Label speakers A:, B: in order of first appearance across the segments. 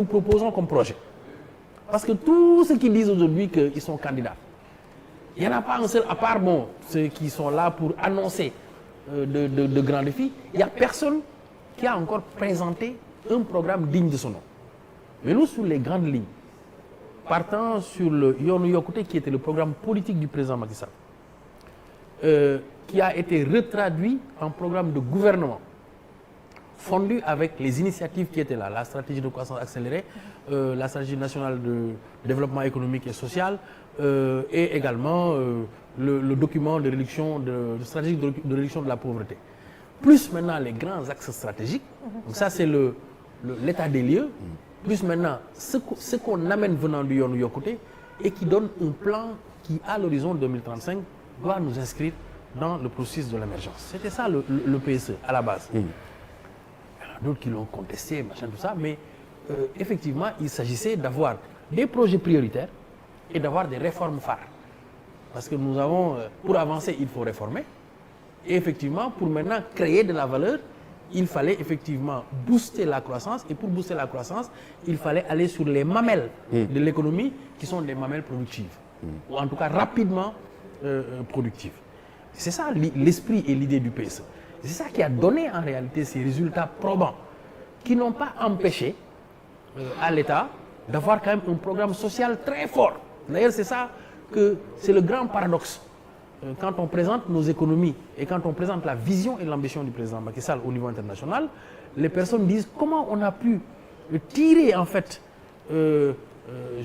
A: nous proposons comme projet. Parce que tous ceux qui disent aujourd'hui qu'ils sont candidats, il n'y en a pas un seul, à part ceux qui sont là pour annoncer de grands défis, il n'y a personne qui a encore présenté un programme digne de son nom. Mais nous, sur les grandes lignes, partant sur le Yoonu Yokkute, qui était le programme politique du président Macky Sall, qui a été retraduit en programme de gouvernement, fondu avec les initiatives qui étaient là, la stratégie de croissance accélérée, la stratégie nationale de développement économique et social, et également le document de réduction de stratégie de réduction de la pauvreté. Plus maintenant les grands axes stratégiques, donc ça c'est l'état des lieux, plus maintenant ce qu'on amène venant du Yoonu Yokkute et qui donne un plan qui, à l'horizon 2035, doit nous inscrire dans le processus de l'émergence. C'était ça le PSE à la base. Il y en a d'autres qui l'ont contesté, machin, tout ça, mais effectivement, il s'agissait d'avoir des projets prioritaires et d'avoir des réformes phares. Parce que nous avons, pour avancer, il faut réformer. Et effectivement, pour maintenant créer de la valeur, il fallait effectivement booster la croissance. Et pour booster la croissance, il fallait aller sur les mamelles de l'économie, qui sont des mamelles productives. Ou en tout cas rapidement productives. C'est ça l'esprit et l'idée du PSE. C'est ça qui a donné en réalité ces résultats probants, qui n'ont pas empêché à l'État d'avoir quand même un programme social très fort. D'ailleurs, c'est ça que c'est le grand paradoxe. Quand on présente nos économies et quand on présente la vision et l'ambition du président Macky Sall au niveau international, les personnes disent comment on a pu tirer en fait, je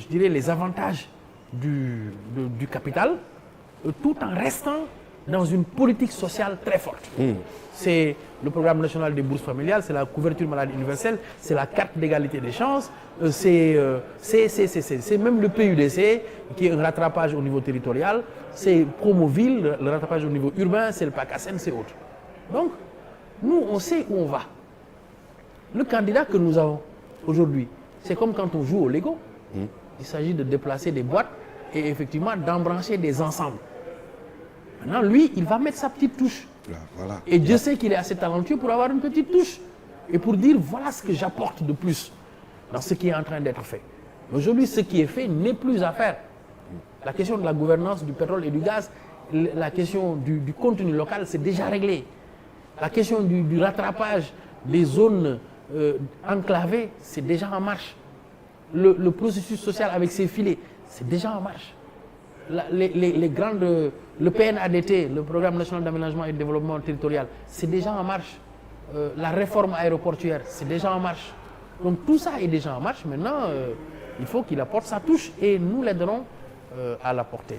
A: dirais, les avantages du capital tout en restant dans une politique sociale très forte. C'est le programme national des bourses familiales, c'est la couverture maladie universelle, c'est la carte d'égalité des chances, c'est même le PUDC qui est un rattrapage au niveau territorial, c'est Promoville, le rattrapage au niveau urbain, c'est le PACASEN, c'est autre. Donc, nous, on sait où on va. Le candidat que nous avons aujourd'hui, c'est comme quand on joue au Lego. Il s'agit de déplacer des boîtes et effectivement d'embrancher des ensembles. Maintenant, lui, il va mettre sa petite touche.
B: Voilà.
A: Et Dieu sait qu'il est assez talentueux pour avoir une petite touche. Et pour dire, voilà ce que j'apporte de plus dans ce qui est en train d'être fait. Aujourd'hui, ce qui est fait n'est plus à faire. La question de la gouvernance du pétrole et du gaz, la question du contenu local, c'est déjà réglé. La question du rattrapage des zones enclavées, c'est déjà en marche. Le processus social avec ses filets, c'est déjà en marche. Le PNADT, le Programme national d'aménagement et de développement territorial, c'est déjà en marche. La réforme aéroportuaire, c'est déjà en marche. Donc tout ça est déjà en marche. Maintenant, il faut qu'il apporte sa touche et nous l'aiderons à l'apporter.